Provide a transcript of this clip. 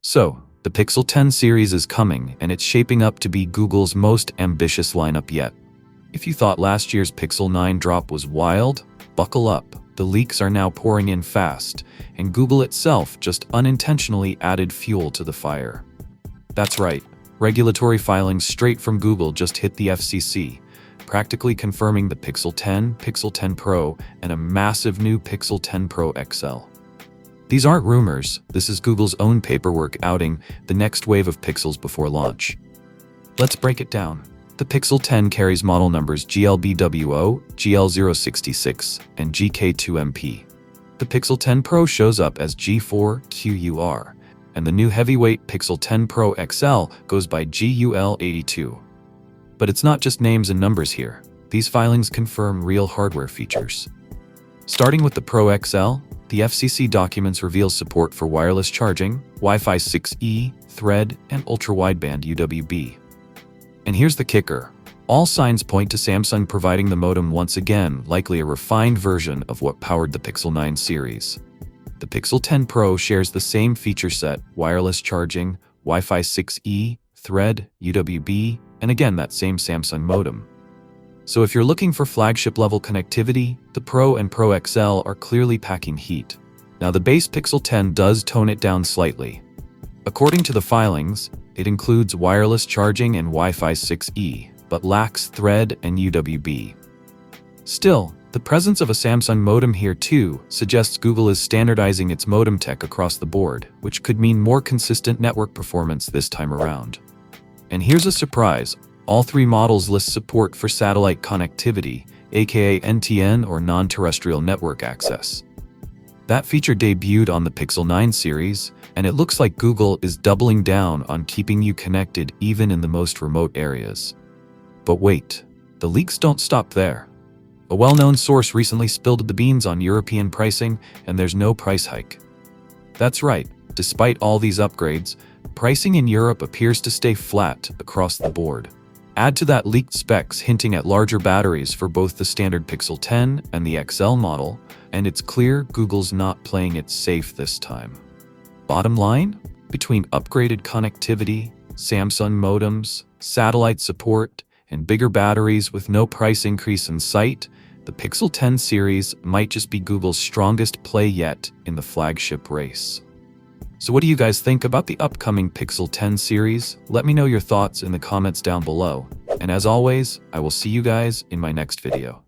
So, the Pixel 10 series is coming, and it's shaping up to be Google's most ambitious lineup yet. If you thought last year's Pixel 9 drop was wild, buckle up. The leaks are now pouring in fast, and Google itself just unintentionally added fuel to the fire. That's right, regulatory filings straight from Google just hit the FCC, practically confirming the Pixel 10, Pixel 10 Pro, and a massive new Pixel 10 Pro XL. These aren't rumors, this is Google's own paperwork outing the next wave of Pixels before launch. Let's break it down. The Pixel 10 carries model numbers GLBWO, GL066, and GK2MP. The Pixel 10 Pro shows up as G4QUR, and the new heavyweight Pixel 10 Pro XL goes by GUL82. But it's not just names and numbers here. These filings confirm real hardware features. Starting with the Pro XL, the FCC documents reveal support for wireless charging, Wi-Fi 6E, Thread, and ultra-wideband UWB. And here's the kicker. All signs point to Samsung providing the modem once again, likely a refined version of what powered the Pixel 9 series. The Pixel 10 Pro shares the same feature set, wireless charging, Wi-Fi 6E, Thread, UWB, and again that same Samsung modem. So if you're looking for flagship-level connectivity, the Pro and Pro XL are clearly packing heat. Now the base Pixel 10 does tone it down slightly. According to the filings, it includes wireless charging and Wi-Fi 6E, but lacks Thread and UWB. Still, the presence of a Samsung modem here too suggests Google is standardizing its modem tech across the board, which could mean more consistent network performance this time around. And here's a surprise. All three models list support for satellite connectivity, aka NTN or non-terrestrial network access. That feature debuted on the Pixel 9 series, and it looks like Google is doubling down on keeping you connected even in the most remote areas. But wait, the leaks don't stop there. A well-known source recently spilled the beans on European pricing, and there's no price hike. That's right, despite all these upgrades, pricing in Europe appears to stay flat across the board. Add to that leaked specs hinting at larger batteries for both the standard Pixel 10 and the XL model, and it's clear Google's not playing it safe this time. Bottom line? Between upgraded connectivity, Samsung modems, satellite support, and bigger batteries with no price increase in sight, the Pixel 10 series might just be Google's strongest play yet in the flagship race. So what do you guys think about the upcoming Pixel 10 series? Let me know your thoughts in the comments down below. And as always, I will see you guys in my next video.